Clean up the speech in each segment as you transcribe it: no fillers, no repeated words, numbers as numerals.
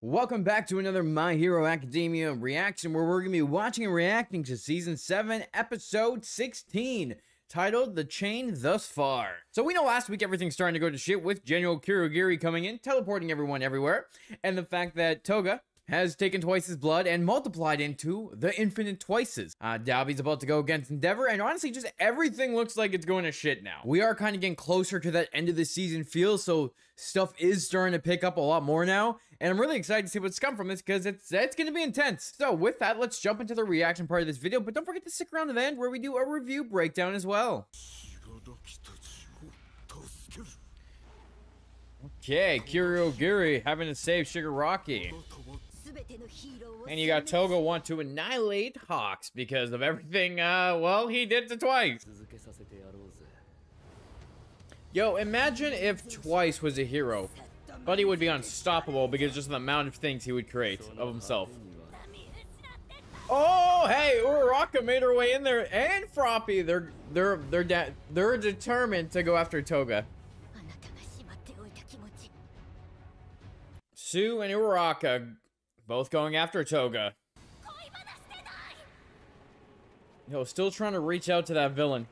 Welcome back to another My Hero Academia reaction where we're going to be watching and reacting to Season 7, Episode 16, titled The Chain Thus Far. So we know last week everything's starting to go to shit with General Kurogiri coming in, teleporting everyone everywhere, and the fact that Toga has taken Twice's blood and multiplied into the infinite Twices. Dalby's about to go against Endeavor, and honestly, just everything looks like it's going to shit now. We are kind of getting closer to that end of the season feel, so stuff is starting to pick up a lot more now, and I'm really excited to see what's come from this, because it's going to be intense. So with that, let's jump into the reaction part of this video, but don't forget to stick around to the end where we do a review breakdown as well. Okay, Kurogiri having to save Shigaraki. And you got Toga want to annihilate Hawks because of everything, well, he did to Twice. Yo, imagine if Twice was a hero. But he would be unstoppable because just the amount of things he would create of himself. Oh, hey, Uraraka made her way in there, and Froppy. They're determined to go after Toga. Sue and Uraraka both going after Toga. Yo, still trying to reach out to that villain.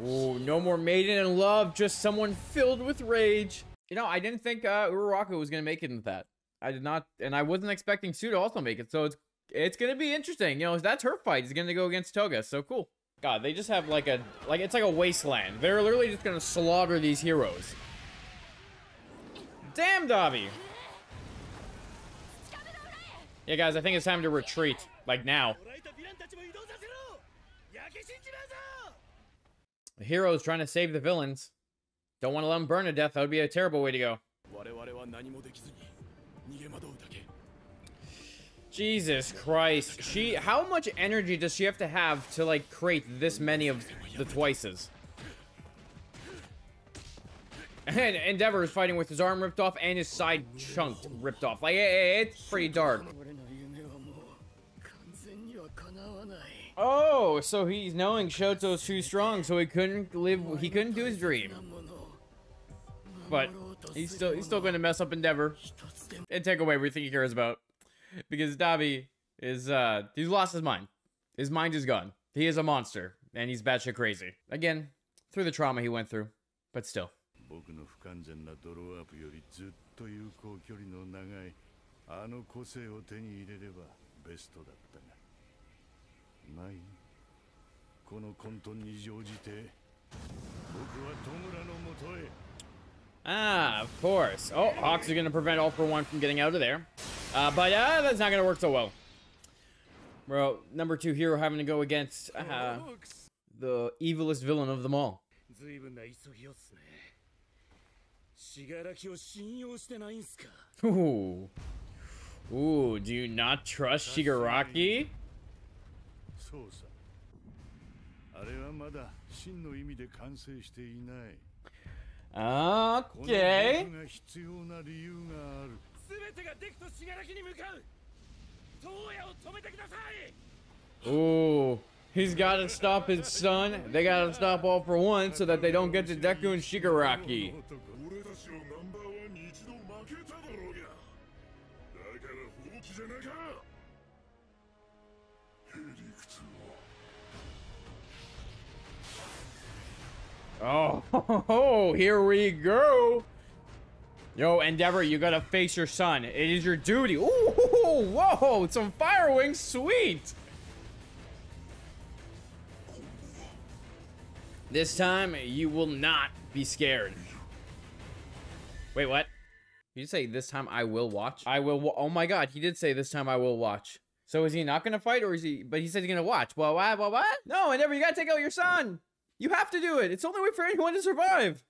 Ooh, no more maiden in love, just someone filled with rage. You know, I didn't think Uraraka was gonna make it into that. I did not, and I wasn't expecting Sue to also make it, so it's gonna be interesting. You know, that's her fight. He's gonna go against Toga, so cool. God, they just have it's like a wasteland. They're literally just gonna slaughter these heroes. Damn, Dobby. Yeah, guys, I think it's time to retreat. Like now. The heroes trying to save the villains. Don't want to let them burn to death. That would be a terrible way to go. Jesus Christ. How much energy does she have to like create this many of the Twices? And Endeavor is fighting with his arm ripped off and his side chunked ripped off. Like, it's pretty dark. Oh, so he's knowing Shoto's too strong, so he couldn't do his dream. But he's still going to mess up Endeavor and take away everything he cares about. Because Dabi is, he's lost his mind. His mind is gone. He is a monster, and he's batshit crazy. Again, through the trauma he went through, but still. Ah, of course. Oh, Hawks are going to prevent All For One from getting out of there. But that's not going to work so well. Bro, number 2 hero having to go against the evilest villain of them all. Ooh. Ooh, do you not trust Shigaraki? Okay. Ooh, he's got to stop his son. They got to stop All For One so that they don't get to Deku and Shigaraki. Oh, here we go. Yo, Endeavor, you gotta face your son. It is your duty. Ooh, whoa, some fire wings, sweet. This time, you will not be scared. Wait, what? Did you say this time I will watch? I will. Oh my God, he did say this time I will watch. So is he not gonna fight, or is he? But he said he's gonna watch. Well, what? No, Endeavor, you gotta take out your son. You have to do it. It's the only way for anyone to survive.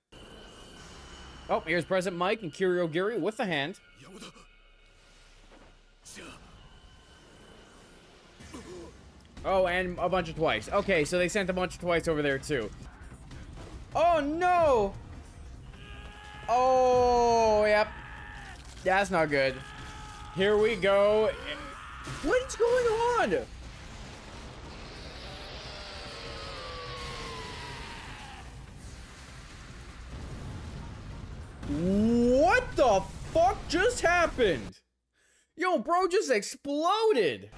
Oh, here's President Mike and Kurogiri with the hand. Oh, and a bunch of Twice. Okay, so they sent a bunch of Twice over there too. Oh no! Oh, yep. That's not good. Here we go. What's going on? What the fuck just happened? Yo, bro just exploded.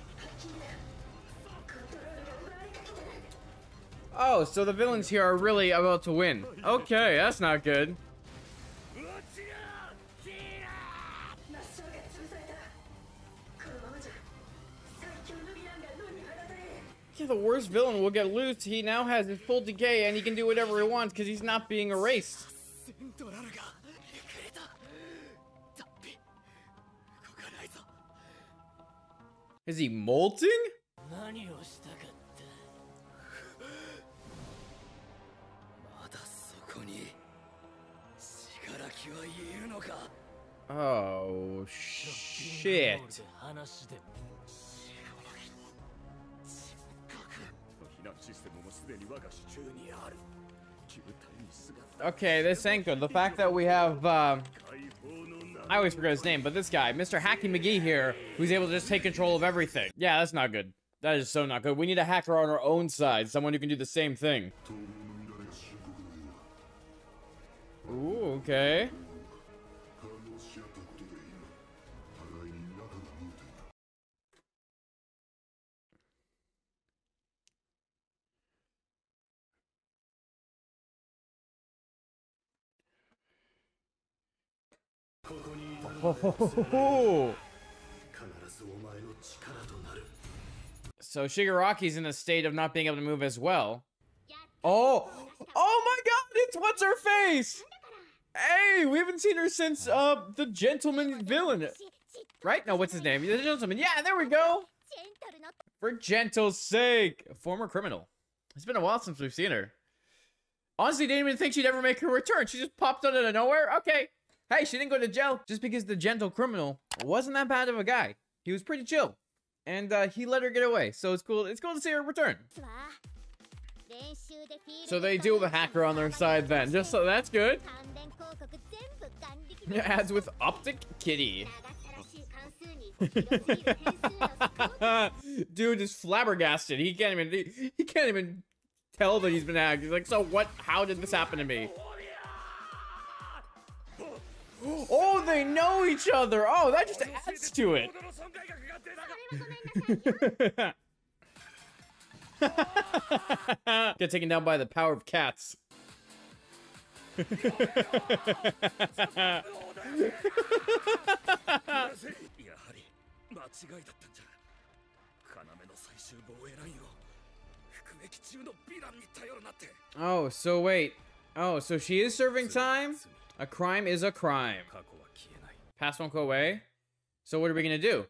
Oh, so the villains here are really about to win. Okay, that's not good. Yeah, the worst villain will get loose. He now has his full decay and he can do whatever he wants because he's not being erased. Is he molting? Oh, shit. Okay, this ain't good. The fact that we have, I always forget his name, but this guy, Mr. Hacky McGee here, who's able to just take control of everything. Yeah, that's not good. That is so not good. We need a hacker on our own side, someone who can do the same thing. Ooh, okay. So Shigaraki's in a state of not being able to move as well. Oh my god, it's what's her face? Hey, we haven't seen her since the gentleman villain. Right? No, what's his name? The gentleman. Yeah, there we go. For gentle's sake. A former criminal. It's been a while since we've seen her. Honestly, didn't even think she'd ever make her return. She just popped out of nowhere. Okay. Hey, she didn't go to jail just because the gentle criminal wasn't that bad of a guy. He was pretty chill. And he let her get away. So it's cool. It's cool to see her return. So they do have a hacker on their side then. Just so that's good. As with Optic Kitty. Dude is flabbergasted. He can't even tell that he's been hacked. He's like, so what? How did this happen to me? Oh, they know each other. Oh, that just adds to it. Get taken down by the power of cats. Oh, so wait. Oh, so she is serving time? A crime is a crime. Past won't go away. So what are we gonna do?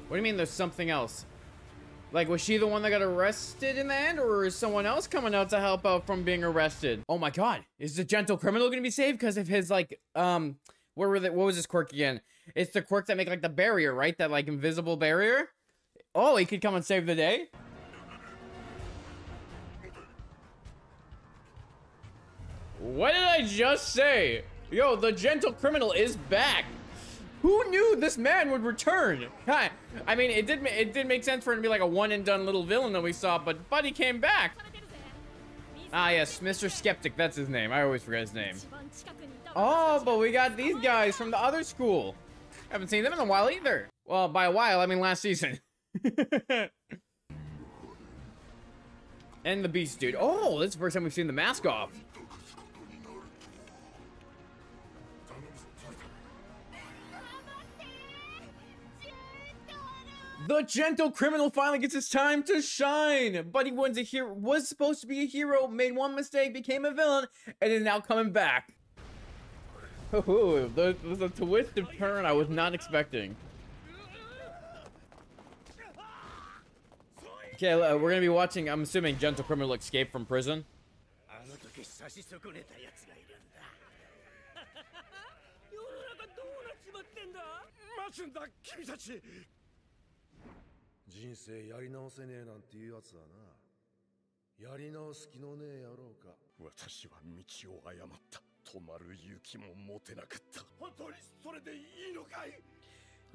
What do you mean there's something else? Like, was she the one that got arrested in the end? Or is someone else coming out to help out from being arrested? Oh my god. Is the gentle criminal gonna be saved because of his, like, what was his quirk again? It's the quirk that make, like, the barrier, right? That, like, invisible barrier? Oh, he could come and save the day? What did I just say? Yo, the gentle criminal is back. Who knew this man would return? I mean, it did make sense for him to be like a one and done little villain that we saw, but he came back. Ah, yes, Mr. Skeptic, that's his name. I always forget his name. Oh, but we got these guys from the other school. Haven't seen them in a while either. Well, by a while, I mean last season. And the Beast Dude. Oh, this is the first time we've seen the mask off. The gentle criminal finally gets his time to shine. Buddy was supposed to be a hero, made one mistake, became a villain, and is now coming back. Oh, there's a twisted turn I was not expecting. Okay, we're gonna be watching, I'm assuming, gentle criminal escape from prison.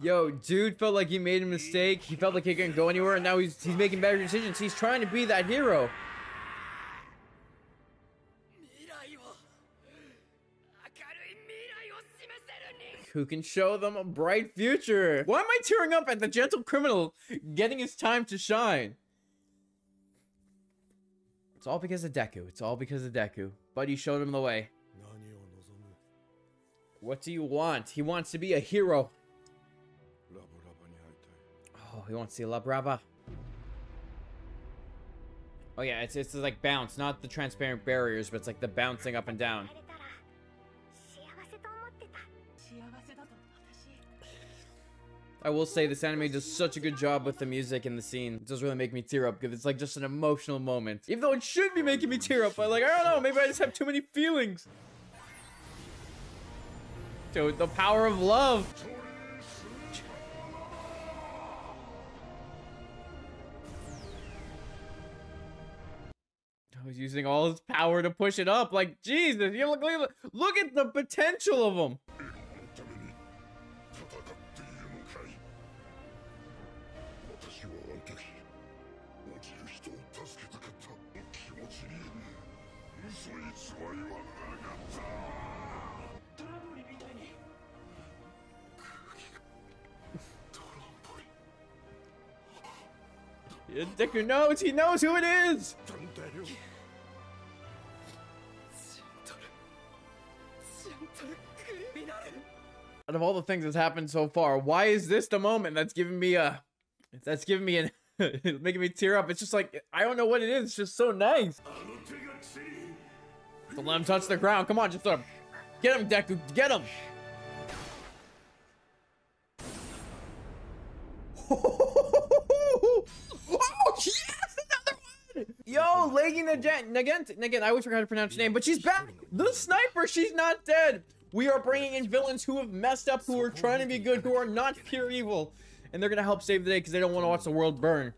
Yo, dude felt like he made a mistake. He felt like he couldn't go anywhere, and now he's making better decisions. He's trying to be that hero. who can show them a bright future. Why am I tearing up at the gentle criminal getting his time to shine? It's all because of Deku. It's all because of Deku. Buddy showed him the way. What do you want? He wants to be a hero. Oh, he wants to see La Brava. Oh yeah, it's like bounce, not the transparent barriers, but it's like the bouncing up and down. I will say this anime does such a good job with the music and the scene. It does really make me tear up because it's like just an emotional moment. Even though it should be making me tear up, but like, I don't know, maybe I just have too many feelings. Dude, the power of love. I was using all his power to push it up. Like, Jesus, you look at the potential of him. Yeah, Deku knows, he knows who it is. Out of all the things that's happened so far, why is this the moment that's giving me making me tear up? It's just like, I don't know what it is. It's just so nice. Don't let him touch the ground. Come on, just get him, Deku. Get him. Oh, yes! Another one! Yo, Lady Nagant. I always forgot to pronounce your name, but she's back. The sniper, she's not dead. We are bringing in villains who have messed up, who are trying to be good, who are not pure evil. And they're going to help save the day because they don't want to watch the world burn.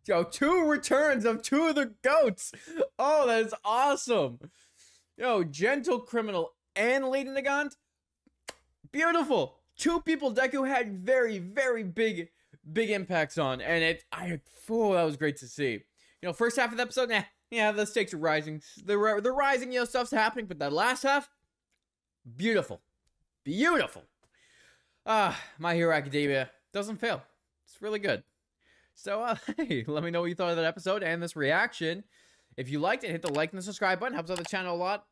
Yo, 2 returns of 2 of the goats. Oh, that is awesome. Yo, Gentle Criminal and Lady Nagant. Beautiful. 2 people Deku had very, very big impacts on. And that was great to see. You know, first half of the episode, yeah, the stakes are rising. They're rising, you know, stuff's happening. But that last half, beautiful. Beautiful. My Hero Academia doesn't fail. It's really good. So, hey, let me know what you thought of that episode and this reaction. If you liked it, hit the like and the subscribe button. Helps out the channel a lot.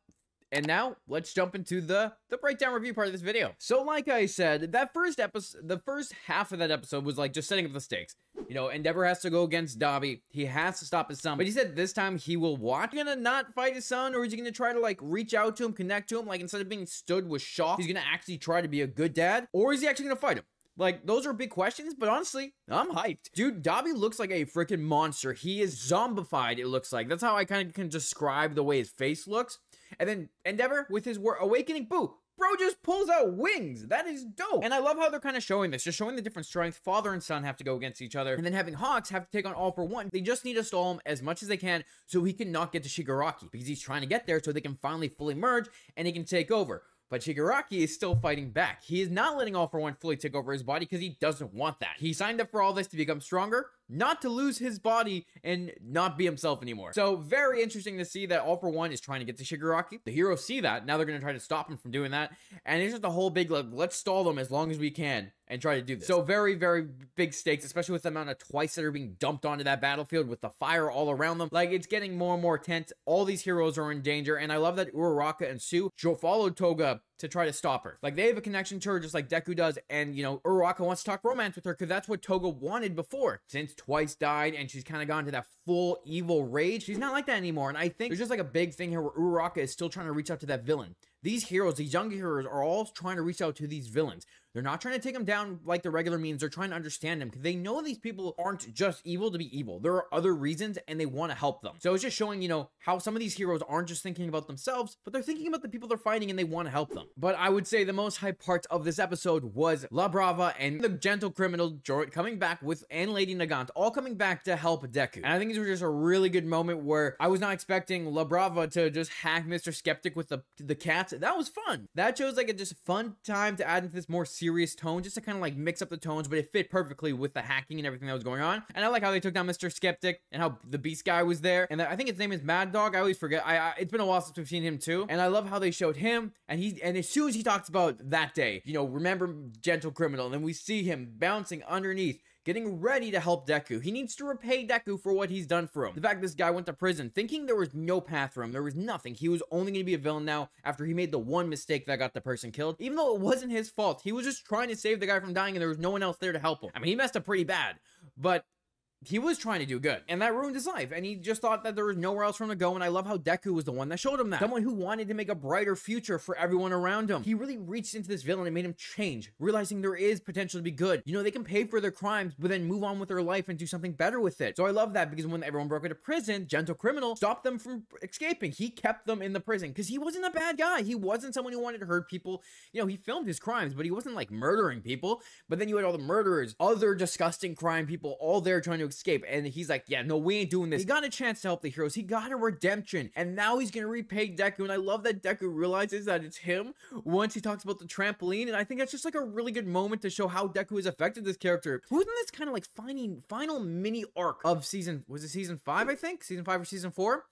And now, let's jump into the breakdown review part of this video. So, like I said, that first episode, the first half of that episode was like just setting up the stakes. You know, Endeavor has to go against Dabi. He has to stop his son. But he said this time he will watch. He's gonna not fight his son, or is he gonna try to like reach out to him, connect to him? Like instead of being stood with shock, he's gonna actually try to be a good dad? Or is he actually gonna fight him? Like, those are big questions, but honestly, I'm hyped. Dude, Dabi looks like a freaking monster. He is zombified, it looks like. That's how I kind of can describe the way his face looks. And then Endeavor, with his awakening, boo, bro just pulls out wings. That is dope. And I love how they're kind of showing this, just showing the different strength. Father and son have to go against each other. And then having Hawks have to take on All For One. They just need to stall him as much as they can so he can not get to Shigaraki. Because he's trying to get there so they can finally fully merge and he can take over. But Shigaraki is still fighting back. He is not letting All For One fully take over his body because he doesn't want that. He signed up for all this to become stronger, not to lose his body and not be himself anymore. So very interesting to see that All For One is trying to get to Shigaraki. The heroes see that. Now they're going to try to stop him from doing that. And it's just a whole big, like, let's stall them as long as we can and try to do this. So very, very big stakes, especially with the amount of twice that are being dumped onto that battlefield with the fire all around them. Like, it's getting more and more tense. All these heroes are in danger. And I love that Uraraka and Sue followed Toga to try to stop her. Like, they have a connection to her just like Deku does. And, you know, Uraraka wants to talk romance with her because that's what Toga wanted before. Since Twice died and she's kind of gone to that full evil rage, she's not like that anymore. And I think there's just like a big thing here where Uraraka is still trying to reach out to that villain. These heroes, these young heroes, are all trying to reach out to these villains. They're not trying to take them down like the regular means. They're trying to understand them because they know these people aren't just evil to be evil. There are other reasons and they want to help them. So it's just showing, you know, how some of these heroes aren't just thinking about themselves, but they're thinking about the people they're fighting and they want to help them. But I would say the most hype part of this episode was La Brava and the Gentle Criminal coming back with, and Lady Nagant, all coming back to help Deku. And I think it was just a really good moment where I was not expecting La Brava to just hack Mr. Skeptic with the cat. that was fun. That shows like a just fun time to add into this more serious tone, just to kind of like mix up the tones, but it fit perfectly with the hacking and everything that was going on. And I like how they took down Mr. Skeptic and how the Beast guy was there, and I think his name is Mad Dog. I always forget. It's been a while since we've seen him too, and I love how they showed him, and as soon as he talks about that day, you know, remember Gentle Criminal, and then we see him bouncing underneath, getting ready to help Deku. He needs to repay Deku for what he's done for him. The fact this guy went to prison thinking there was no path for him, there was nothing. He was only going to be a villain now after he made the one mistake that got the person killed. Even though it wasn't his fault, he was just trying to save the guy from dying and there was no one else there to help him. I mean, he messed up pretty bad, but he was trying to do good, and that ruined his life, and he just thought that there was nowhere else for him to go, and I love how Deku was the one that showed him that. Someone who wanted to make a brighter future for everyone around him. He really reached into this villain and made him change, realizing there is potential to be good. You know, they can pay for their crimes, but then move on with their life and do something better with it. So I love that, because when everyone broke into prison, Gentle Criminal stopped them from escaping. He kept them in the prison, because he wasn't a bad guy. He wasn't someone who wanted to hurt people. You know, he filmed his crimes, but he wasn't like murdering people. But then you had all the murderers, other disgusting crime people, all there trying to escape, and he's like, yeah, no, we ain't doing this. He got a chance to help the heroes. He got a redemption, and now he's gonna repay Deku, and I love that Deku realizes that it's him once he talks about the trampoline, and I think that's just like a really good moment to show how Deku has affected this character. Who's in this kind of like final mini arc of season 5, I think? Season 5 or season 4?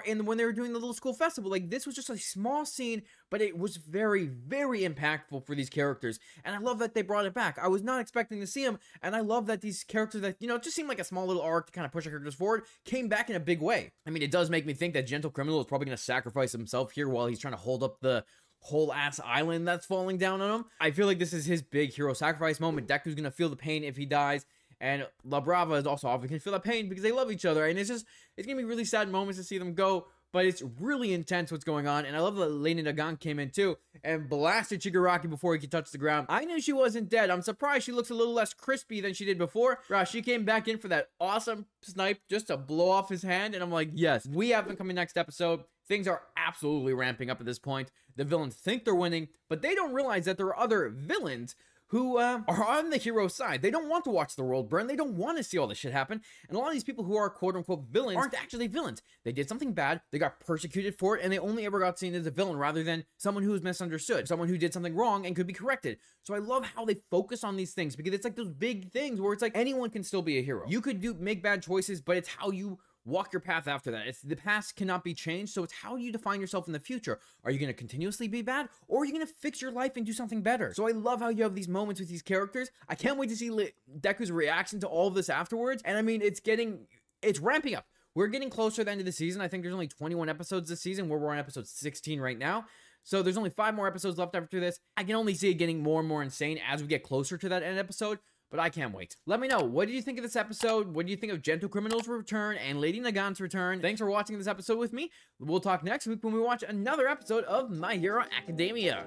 And when they were doing the little school festival, like, this was just a small scene, but it was very, very impactful for these characters, and I love that they brought it back. I was not expecting to see them, and I love that these characters that, you know, just seemed like a small little arc to kind of push our characters forward, came back in a big way. I mean, it does make me think that Gentle Criminal is probably going to sacrifice himself here while he's trying to hold up the whole ass island that's falling down on him. I feel like this is his big hero sacrifice moment. Deku's going to feel the pain if he dies, and La Brava is also obviously going to feel that pain because they love each other, and it's going to be really sad moments to see them go, but it's really intense what's going on. And I love that Lady Nagan came in too and blasted Shigaraki before he could touch the ground. I knew she wasn't dead. I'm surprised she looks a little less crispy than she did before. She came back in for that awesome snipe just to blow off his hand, and I'm like, yes, we have them coming next episode. Things are absolutely ramping up at this point. The villains think they're winning, but they don't realize that there are other villains who are on the hero's side. They don't want to watch the world burn. They don't want to see all this shit happen. And a lot of these people who are quote-unquote villains aren't actually villains. They did something bad, they got persecuted for it, and they only ever got seen as a villain rather than someone who was misunderstood, someone who did something wrong and could be corrected. So I love how they focus on these things, because it's like those big things where it's like anyone can still be a hero. You could make bad choices, but it's how you walk your path after that. The past cannot be changed, so it's how you define yourself in the future. Are you going to continuously be bad, or are you going to fix your life and do something better? So I love how you have these moments with these characters. I can't wait to see Deku's reaction to all of this afterwards, and I mean, it's ramping up. We're getting closer to the end of the season. I think there's only 21 episodes this season, where we're on episode 16 right now. So there's only 5 more episodes left after this. I can only see it getting more and more insane as we get closer to that end episode, but I can't wait. Let me know, what did you think of this episode? What do you think of Gentle Criminal's return and Lady Nagan's return? Thanks for watching this episode with me. We'll talk next week when we watch another episode of My Hero Academia.